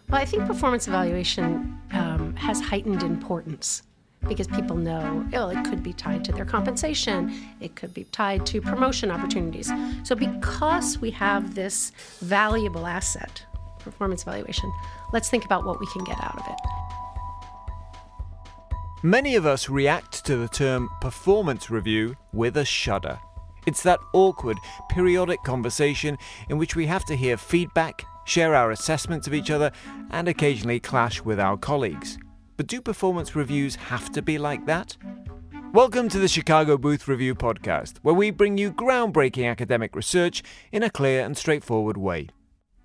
Well, I think performance evaluation has heightened importance because people know, it could be tied to their compensation. It could be tied to promotion opportunities. So because we have this valuable asset, performance evaluation, let's think about what we can get out of it. Many of us react to the term performance review with a shudder. It's that awkward, periodic conversation in which we have to hear feedback, share our assessments of each other, and occasionally clash with our colleagues. But do performance reviews have to be like that? Welcome to the Chicago Booth Review podcast, where we bring you groundbreaking academic research in a clear and straightforward way.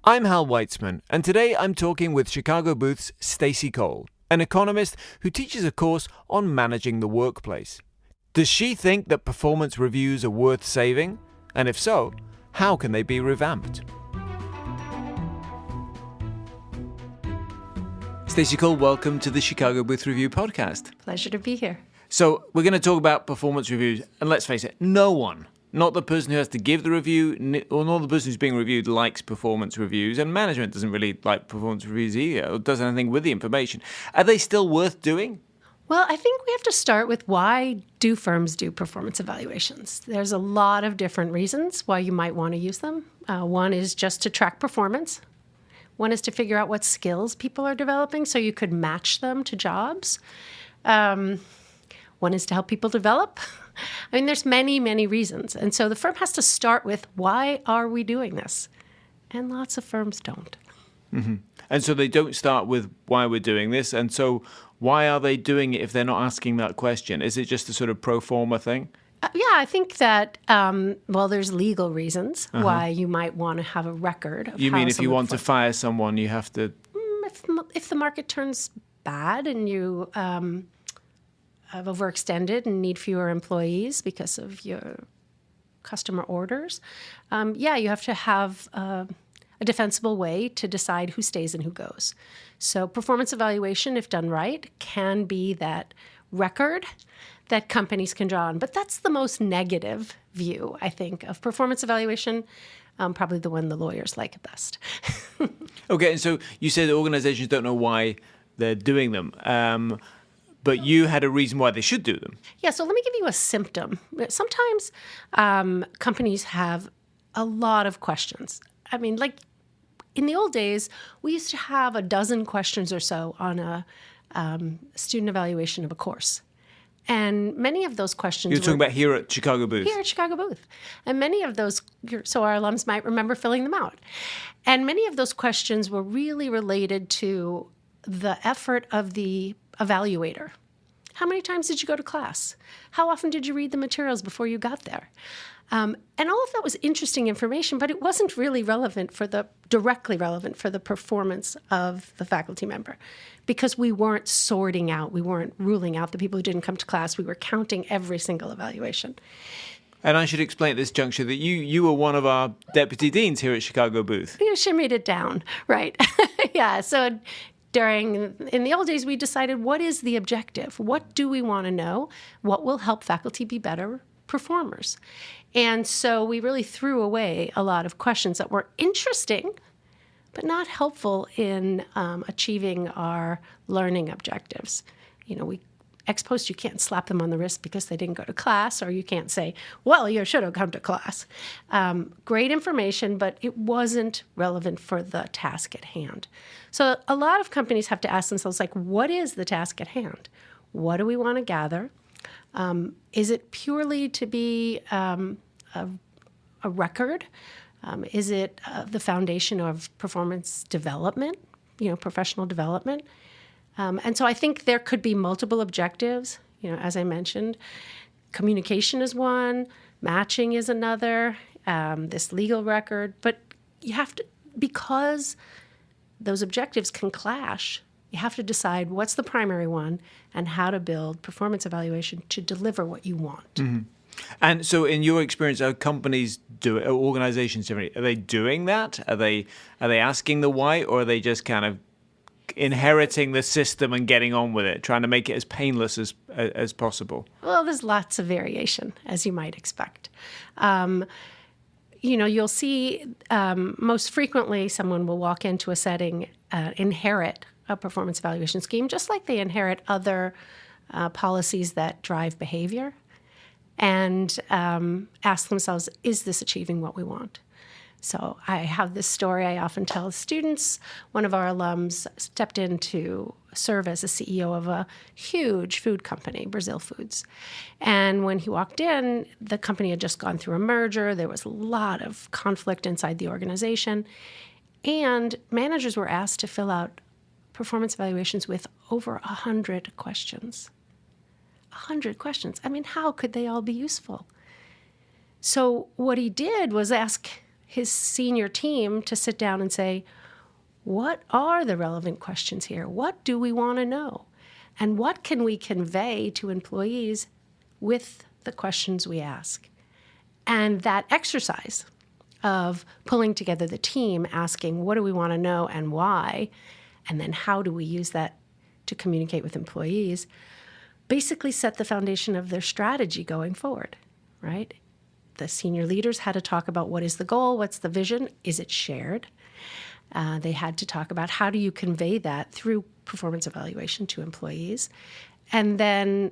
I'm Hal Weitzman, and today I'm talking with Chicago Booth's Stacey Kole, an economist who teaches a course on managing the workplace. Does she think that performance reviews are worth saving? And if so, how can they be revamped? Stacey Kole, welcome to the Chicago Booth Review podcast. Pleasure to be here. So we're going to talk about performance reviews, and let's face it, no one, not the person who has to give the review, or not the person who's being reviewed, likes performance reviews, and management doesn't really like performance reviews either, or does anything with the information. Are they still worth doing? Well, I think we have to start with why do firms do performance evaluations? There's a lot of different reasons why you might want to use them. One is just to track performance. One is to figure out what skills people are developing so you could match them to jobs. One is to help people develop. I mean, there's many, many reasons. And so the firm has to start with, why are we doing this? And lots of firms don't. Mm-hmm. And so they don't start with why we're doing this. And so why are they doing it if they're not asking that question? Is it just a sort of pro forma thing? Yeah, I think that, there's legal reasons why you might want to have a record of You mean if you want to fire someone, you have to... If the market turns bad and you have overextended and need fewer employees because of your customer orders, you have to have a defensible way to decide who stays and who goes. So performance evaluation, if done right, can be that record that companies can draw on. But that's the most negative view, I think, of performance evaluation, probably the one the lawyers like best. Okay, and so you said organizations don't know why they're doing them, but you had a reason why they should do them. Yeah, so let me give you a symptom. Sometimes companies have a lot of questions. I mean, like in the old days, we used to have a dozen questions or so on a student evaluation of a course. And many of those questions... You're talking about here at Chicago Booth. Here at Chicago Booth. And many of those, so our alums might remember filling them out. And many of those questions were really related to the effort of the evaluator. How many times did you go to class? How often did you read the materials before you got there? And all of that was interesting information, but it wasn't really directly relevant for the performance of the faculty member, because we weren't sorting out, we weren't ruling out the people who didn't come to class. We were counting every single evaluation. And I should explain at this juncture that you were one of our deputy deans here at Chicago Booth. You shimmied it down, right? Yeah, so in the old days, we decided, what is the objective? What do we want to know? What will help faculty be better performers? And so we really threw away a lot of questions that were interesting, but not helpful in achieving our learning objectives. You know, ex post, you can't slap them on the wrist because they didn't go to class, or you can't say, well, you should have come to class. Great information, but it wasn't relevant for the task at hand. So a lot of companies have to ask themselves, like, what is the task at hand? What do we want to gather? Is it purely to be a record? Is it the foundation of performance development, professional development? And so I think there could be multiple objectives. As I mentioned, communication is one, matching is another, this legal record. But you have to, because those objectives can clash, you have to decide what's the primary one and how to build performance evaluation to deliver what you want. Mm-hmm. And so in your experience, are companies are organizations, are they doing that? Are they asking the why, or are they just kind of inheriting the system and getting on with it, trying to make it as painless as possible? Well, there's lots of variation, as you might expect. you'll see most frequently someone will walk into a setting, inherit a performance evaluation scheme, just like they inherit other policies that drive behavior, and ask themselves, is this achieving what we want? So I have this story I often tell students. One of our alums stepped in to serve as a CEO of a huge food company, Brazil Foods. And when he walked in, the company had just gone through a merger. There was a lot of conflict inside the organization. And managers were asked to fill out performance evaluations with over 100 questions. 100 questions. I mean, how could they all be useful? So what he did was ask his senior team to sit down and say, what are the relevant questions here? What do we want to know? And what can we convey to employees with the questions we ask? And that exercise of pulling together the team, asking what do we want to know and why, and then how do we use that to communicate with employees, basically set the foundation of their strategy going forward, right? The senior leaders had to talk about what is the goal, what's the vision, is it shared? They had to talk about how do you convey that through performance evaluation to employees, and then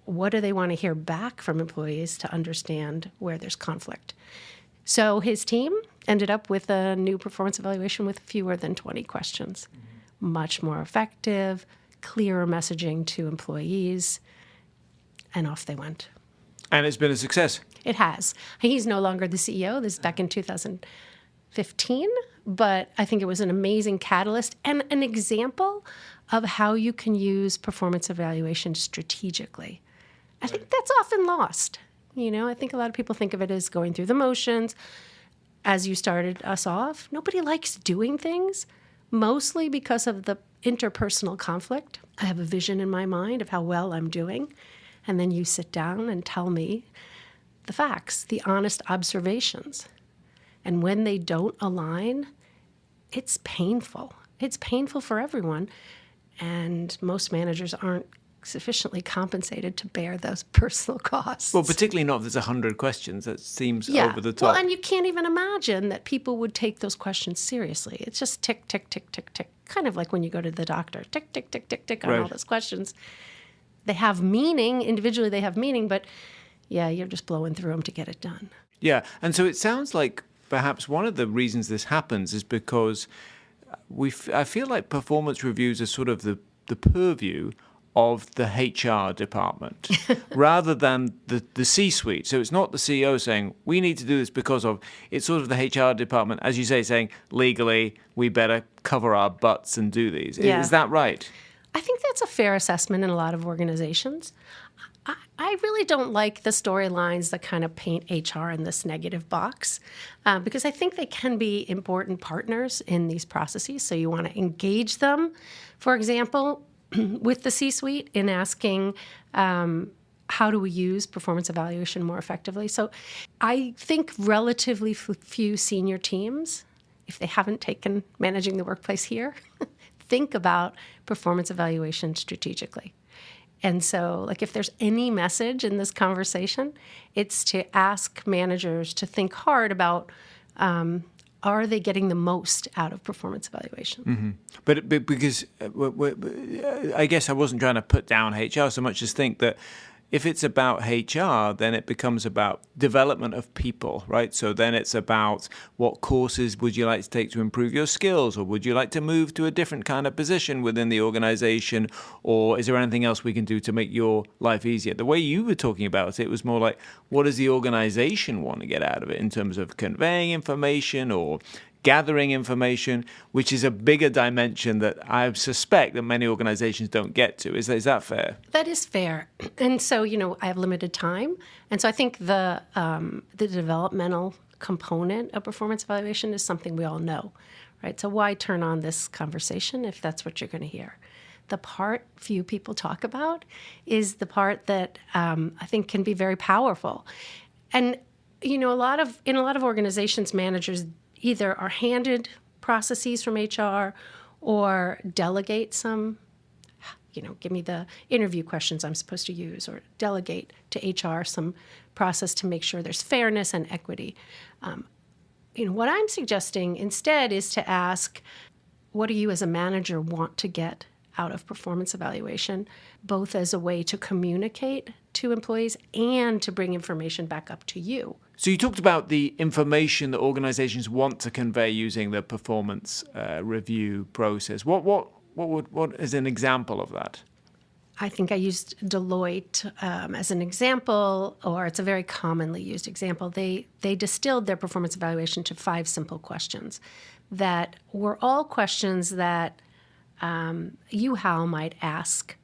what do they want to hear back from employees to understand where there's conflict. So his team ended up with a new performance evaluation with fewer than 20 questions. Much more effective, clearer messaging to employees, and off they went. And it's been a success. It has. He's no longer the CEO. This is back in 2015, but I think it was an amazing catalyst and an example of how you can use performance evaluation strategically. I think that's often lost. I think a lot of people think of it as going through the motions. As you started us off, nobody likes doing things, mostly because of the interpersonal conflict. I have a vision in my mind of how well I'm doing, and then you sit down and tell me the facts, the honest observations. And when they don't align, it's painful. It's painful for everyone. And most managers aren't sufficiently compensated to bear those personal costs. Well, particularly not if there's 100 questions. That seems over the top. Well, and you can't even imagine that people would take those questions seriously. It's just tick, tick, tick, tick, tick. Kind of like when you go to the doctor. Tick, tick, tick, tick, tick on all those questions. They have meaning. Individually, they have meaning. But, yeah, you're just blowing through them to get it done. Yeah. And so it sounds like perhaps one of the reasons this happens is because I feel like performance reviews are sort of the purview of the HR department rather than the C-suite. So it's not the CEO saying, we need to do this because of, it's sort of the HR department, as you say, saying, legally, we better cover our butts and do these. Yeah. Is that right? I think that's a fair assessment in a lot of organizations. I really don't like the storylines that kind of paint HR in this negative box because I think they can be important partners in these processes. So you want to engage them, for example, with the C-suite in asking how do we use performance evaluation more effectively. So I think relatively few senior teams, if they haven't taken Managing the Workplace here, think about performance evaluation strategically. And so, like, if there's any message in this conversation, it's to ask managers to think hard about are they getting the most out of performance evaluation? Mm-hmm. But because I guess I wasn't trying to put down HR so much as think that if it's about HR, then it becomes about development of people, right? So then it's about what courses would you like to take to improve your skills, or would you like to move to a different kind of position within the organization, or is there anything else we can do to make your life easier? The way you were talking about it was more like, what does the organization want to get out of it in terms of conveying information or gathering information, which is a bigger dimension that I suspect that many organizations don't get to. Is that fair? That is fair. And so, I have limited time. And so I think the developmental component of performance evaluation is something we all know, right? So why turn on this conversation if that's what you're going to hear? The part few people talk about is the part that I think can be very powerful. And, in a lot of organizations, managers either are handed processes from HR or delegate some give me the interview questions I'm supposed to use, or delegate to HR some process to make sure there's fairness and equity. What I'm suggesting instead is to ask, what do you as a manager want to get out of performance evaluation, both as a way to communicate to employees and to bring information back up to you? So you talked about the information that organizations want to convey using the performance review process. What is an example of that? I think I used Deloitte as an example, or it's a very commonly used example. They distilled their performance evaluation to 5 simple questions that were all questions that you, Hal, might ask.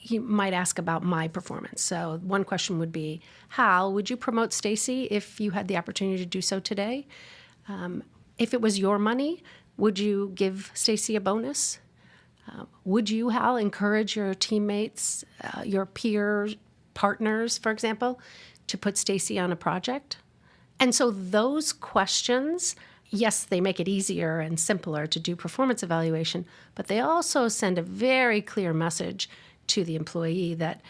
You might ask about my performance. So one question would be, Hal, would you promote Stacey if you had the opportunity to do so today? If it was your money, would you give Stacey a bonus? Would you, Hal, encourage your teammates, your peer partners, for example, to put Stacey on a project? And so those questions, yes, they make it easier and simpler to do performance evaluation, but they also send a very clear message to the employee that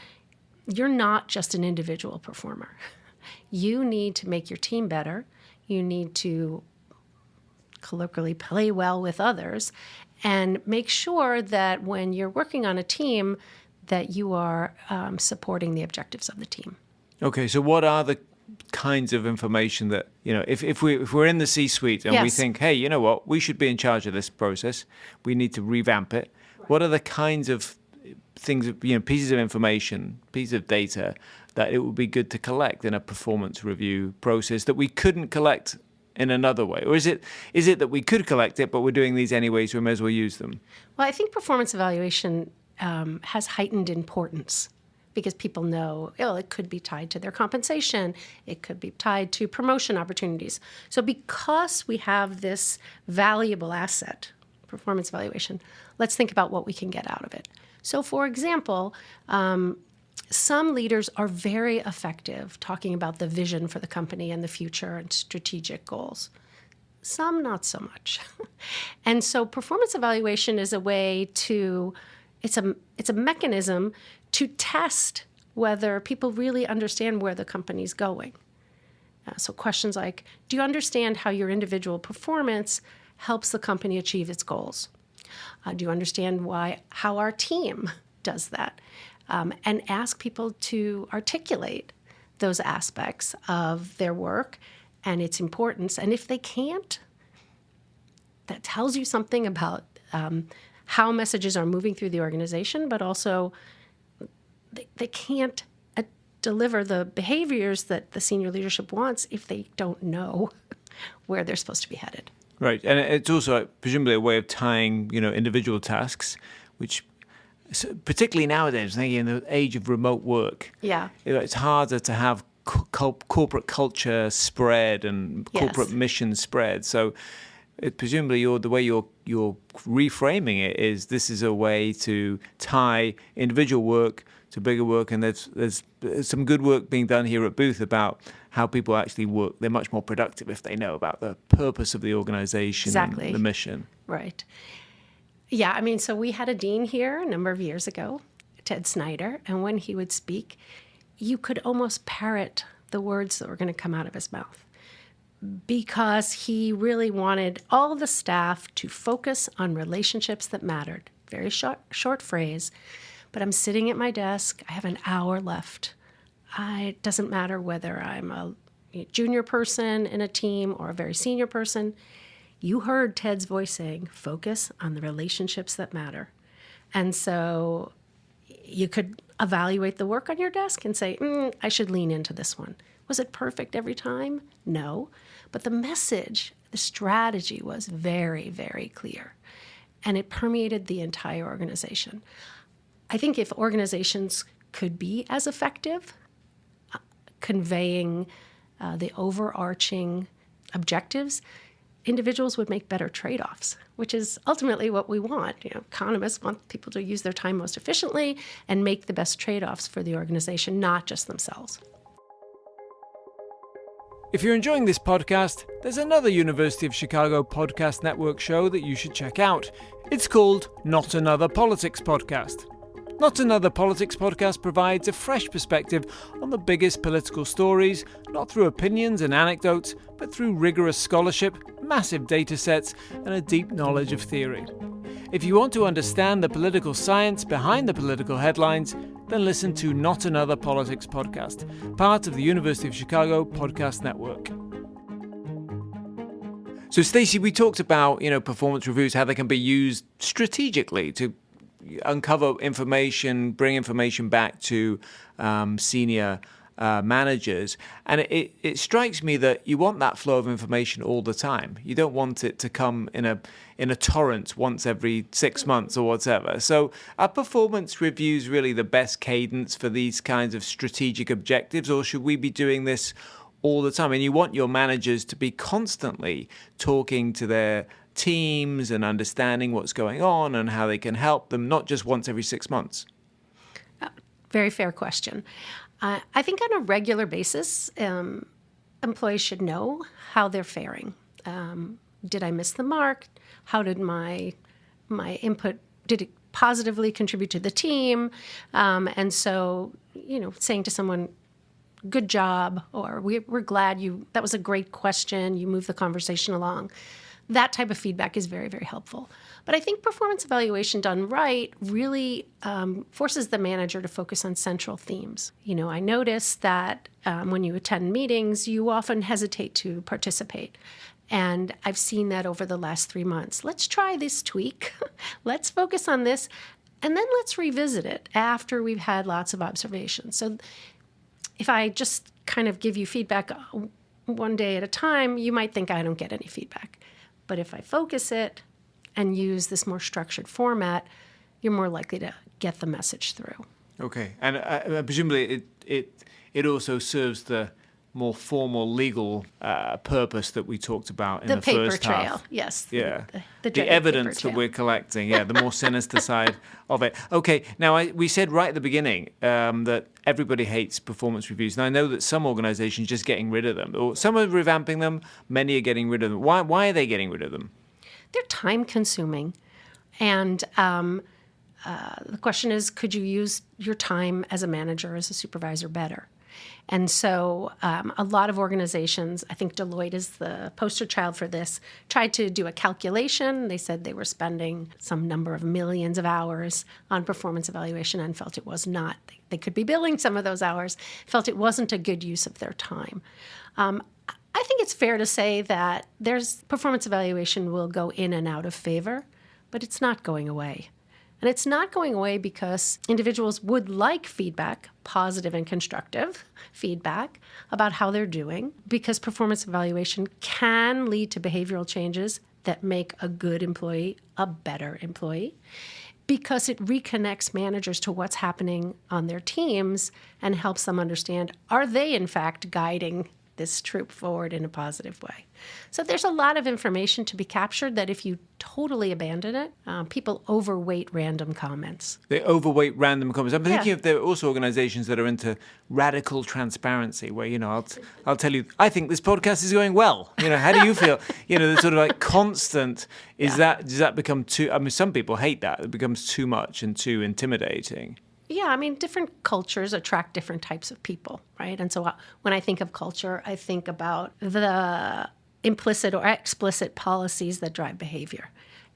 you're not just an individual performer. You need to make your team better. You need to colloquially play well with others, and make sure that when you're working on a team that you are supporting the objectives of the team. Okay, so what are the kinds of information that, if we're in the C-suite and we think, hey, you know what, we should be in charge of this process, we need to revamp it. Right. What are the kinds of things, pieces of information, pieces of data that it would be good to collect in a performance review process that we couldn't collect in another way? Or is it that we could collect it, but we're doing these anyway, so we may as well use them? Well, I think performance evaluation has heightened importance because people know, it could be tied to their compensation. It could be tied to promotion opportunities. So because we have this valuable asset, performance evaluation, let's think about what we can get out of it. So, for example, some leaders are very effective talking about the vision for the company and the future and strategic goals. Some not so much. And so performance evaluation is a way to, it's a mechanism to test whether people really understand where the company's going. So questions like, do you understand how your individual performance helps the company achieve its goals? Do you understand how our team does that? And ask people to articulate those aspects of their work and its importance. And if they can't, that tells you something about how messages are moving through the organization, but also they can't deliver the behaviors that the senior leadership wants if they don't know where they're supposed to be headed. Right. And it's also presumably a way of tying, individual tasks, which particularly nowadays, in the age of remote work, it's harder to have corporate culture spread and corporate mission spread. So presumably the way you're reframing it is this is a way to tie individual work to bigger work, and there's some good work being done here at Booth about how people actually work. They're much more productive if they know about the purpose of the organization and the mission. Right. Yeah, so we had a dean here a number of years ago, Ted Snyder, and when he would speak, you could almost parrot the words that were going to come out of his mouth because he really wanted all the staff to focus on relationships that mattered. Very short phrase, but I'm sitting at my desk. I have an hour left. It doesn't matter whether I'm a junior person in a team or a very senior person. You heard Ted's voice saying, focus on the relationships that matter. And so you could evaluate the work on your desk and say, I should lean into this one. Was it perfect every time? No. But the message, the strategy was very, very clear. And it permeated the entire organization. I think if organizations could be as effective conveying the overarching objectives, individuals would make better trade-offs, which is ultimately what we want. Economists want people to use their time most efficiently and make the best trade-offs for the organization, not just themselves. If you're enjoying this podcast, there's another University of Chicago Podcast Network show that you should check out. It's called Not Another Politics Podcast. Not Another Politics Podcast provides a fresh perspective on the biggest political stories, not through opinions and anecdotes, but through rigorous scholarship, massive data sets, and a deep knowledge of theory. If you want to understand the political science behind the political headlines, then listen to Not Another Politics Podcast, part of the University of Chicago Podcast Network. So, Stacey, we talked about, performance reviews, how they can be used strategically to uncover information, bring information back to senior managers. And it strikes me that you want that flow of information all the time. You don't want it to come in a torrent once every 6 months or whatever. So are performance reviews really the best cadence for these kinds of strategic objectives, or should we be doing this all the time? And you want your managers to be constantly talking to their teams and understanding what's going on and how they can help them, not just once every 6 months. Very fair question. I think on a regular basis, employees should know how they're faring. Did I miss the mark? How did my input, did it positively contribute to the team? And so, saying to someone, good job, or we're glad that was a great question, you moved the conversation along. That type of feedback is very, very helpful. But I think performance evaluation done right really forces the manager to focus on central themes. I notice that when you attend meetings, you often hesitate to participate. And I've seen that over the last 3 months. Let's try this tweak. Let's focus on this. And then let's revisit it after we've had lots of observations. So if I just kind of give you feedback one day at a time, you might think I don't get any feedback. But if I focus it and use this more structured format, you're more likely to get the message through. Okay. And presumably it also serves the more formal legal purpose that we talked about in the first half. The paper trail, yes. Yeah. The evidence that we're collecting, the more sinister side of it. Okay, now we said right at the beginning that everybody hates performance reviews. And I know that some organizations are just getting rid of them. Or some are revamping them, many are getting rid of them. Why are they getting rid of them? They're time consuming. And the question is, could you use your time as a manager, as a supervisor better? And so a lot of organizations, I think Deloitte is the poster child for this, tried to do a calculation. They said they were spending some number of millions of hours on performance evaluation and felt it was not. They could be billing some of those hours, felt it wasn't a good use of their time. I think it's fair to say that performance evaluation will go in and out of favor, but it's not going away. And it's not going away because individuals would like feedback, positive and constructive feedback about how they're doing, because performance evaluation can lead to behavioral changes that make a good employee a better employee, because it reconnects managers to what's happening on their teams and helps them understand, are they in fact guiding this troop forward in a positive way? So there's a lot of information to be captured that if you totally abandon it, people overweight random comments. They overweight random comments. I'm thinking of there are also organizations that are into radical transparency where, I'll tell you, I think this podcast is going well. How do you feel? The sort of like constant, does that become too, some people hate that. It becomes too much and too intimidating. Yeah, different cultures attract different types of people, right? And so when I think of culture, I think about the implicit or explicit policies that drive behavior.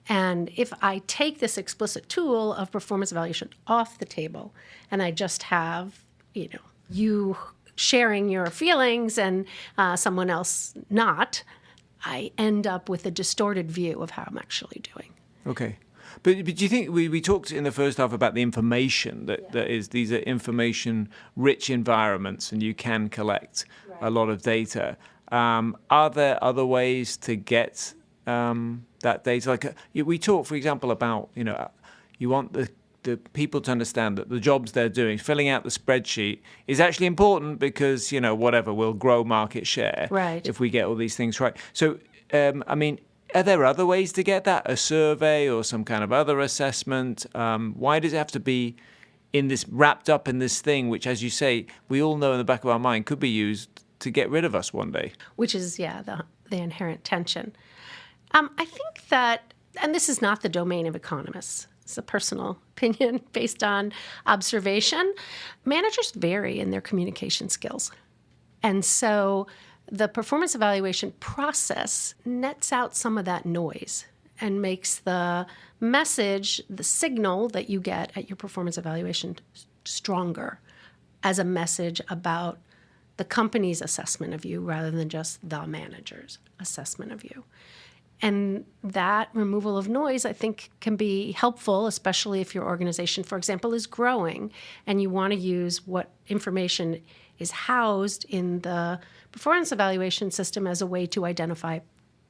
And if I take this explicit tool of performance evaluation off the table and I just have, you sharing your feelings and someone else not, I end up with a distorted view of how I'm actually doing. Okay. But do you think we talked in the first half about the information that is, these are information-rich environments and you can collect a lot of data. Are there other ways to get that data? Like we talk, for example, about, you want the people to understand that the jobs they're doing, filling out the spreadsheet, is actually important because, we'll grow market share if we get all these things right. So, are there other ways to get that? A survey or some kind of other assessment? Why does it have to be wrapped up in this thing, which, as you say, we all know in the back of our mind could be used to get rid of us one day? Which is, the the inherent tension. I think that, and this is not the domain of economists, it's a personal opinion based on observation, managers vary in their communication skills. And so the performance evaluation process nets out some of that noise and makes the message, the signal that you get at your performance evaluation stronger as a message about the company's assessment of you rather than just the manager's assessment of you. And that removal of noise, I think, can be helpful, especially if your organization, for example, is growing and you want to use what information is housed in the performance evaluation system as a way to identify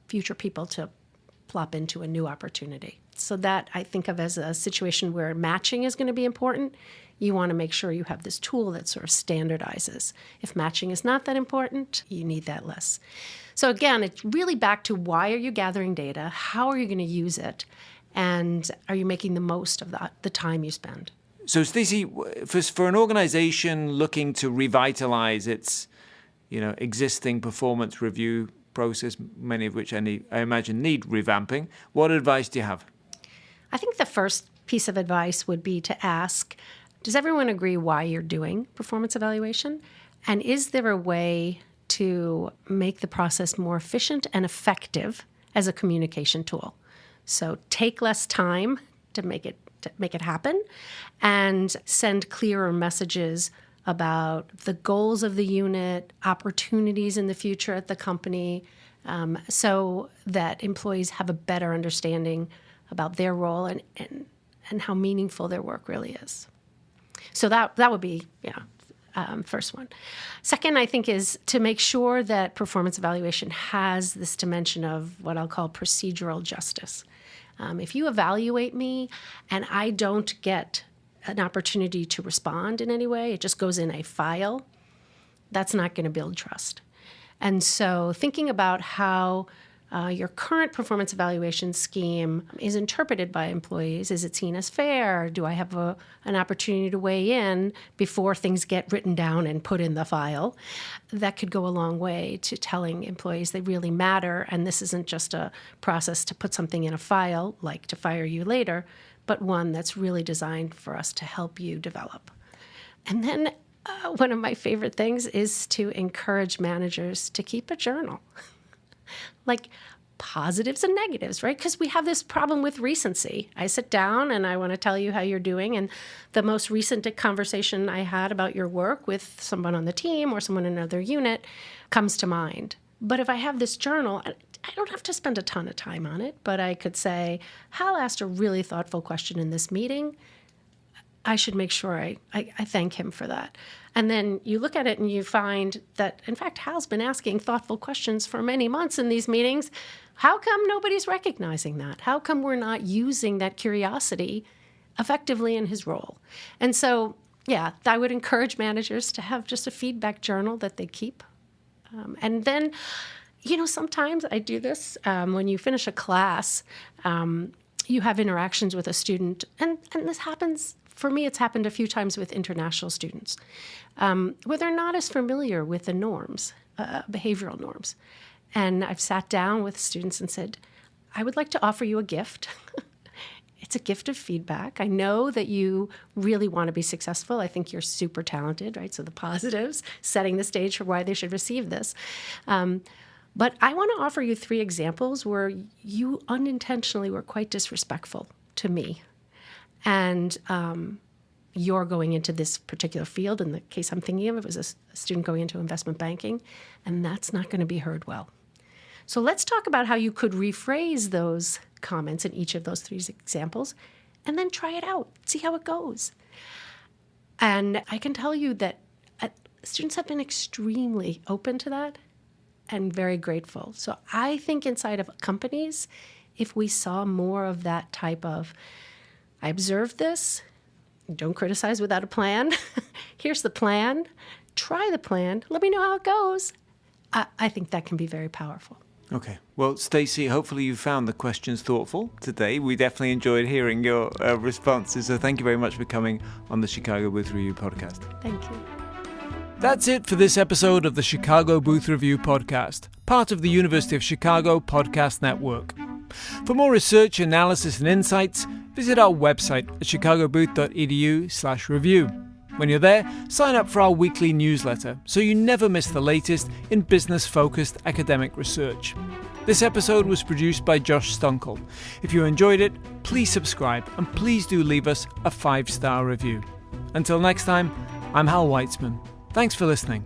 future people to plop into a new opportunity. So that I think of as a situation where matching is going to be important. You want to make sure you have this tool that sort of standardizes. If matching is not that important, you need that less. So again, it's really back to why are you gathering data? How are you going to use it? And are you making the most of the time you spend? So Stacey, for an organization looking to revitalize its existing performance review process, many of which I imagine need revamping, what advice do you have? I think the first piece of advice would be to ask, does everyone agree why you're doing performance evaluation? And is there a way to make the process more efficient and effective as a communication tool? So take less time to make it happen and send clearer messages about the goals of the unit, opportunities in the future at the company, so that employees have a better understanding about their role and how meaningful their work really is. So that would be, first one. Second, I think, is to make sure that performance evaluation has this dimension of what I'll call procedural justice. If you evaluate me and I don't get an opportunity to respond in any way, it just goes in a file, that's not going to build trust. And so thinking about how your current performance evaluation scheme is interpreted by employees. Is it seen as fair? Do I have an opportunity to weigh in before things get written down and put in the file? That could go a long way to telling employees they really matter, and this isn't just a process to put something in a file, like to fire you later, but one that's really designed for us to help you develop. And then one of my favorite things is to encourage managers to keep a journal. Like positives and negatives, right? Because we have this problem with recency. I sit down and I want to tell you how you're doing, and the most recent conversation I had about your work with someone on the team or someone in another unit comes to mind. But if I have this journal, I don't have to spend a ton of time on it, but I could say, Hal asked a really thoughtful question in this meeting. I should make sure I thank him for that. And then you look at it and you find that, in fact, Hal's been asking thoughtful questions for many months in these meetings. How come nobody's recognizing that? How come we're not using that curiosity effectively in his role? And so, yeah, I would encourage managers to have just a feedback journal that they keep. And then, sometimes I do this when you finish a class, you have interactions with a student, and this happens. For me, it's happened a few times with international students, where they're not as familiar with the norms, behavioral norms. And I've sat down with students and said, I would like to offer you a gift. It's a gift of feedback. I know that you really want to be successful. I think you're super talented, right? So the positives, setting the stage for why they should receive this. But I want to offer you 3 examples where you unintentionally were quite disrespectful to me. And you're going into this particular field. In the case I'm thinking of, it was a student going into investment banking, and that's not going to be heard well. So let's talk about how you could rephrase those comments in each of those 3 examples, and then try it out, see how it goes. And I can tell you that students have been extremely open to that and very grateful. So I think inside of companies, if we saw more of that type of, I observed this, don't criticize without a plan. Here's the plan. Try the plan. Let me know how it goes. I think that can be very powerful. Okay. Well, Stacey, hopefully you found the questions thoughtful today. We definitely enjoyed hearing your responses. So thank you very much for coming on the Chicago Booth Review podcast. Thank you. That's it for this episode of the Chicago Booth Review podcast, part of the University of Chicago Podcast Network. For more research, analysis, and insights, visit our website at chicagobooth.edu/review. When you're there, sign up for our weekly newsletter so you never miss the latest in business-focused academic research. This episode was produced by Josh Stunkel. If you enjoyed it, please subscribe and please do leave us a 5-star review. Until next time, I'm Hal Weitzman. Thanks for listening.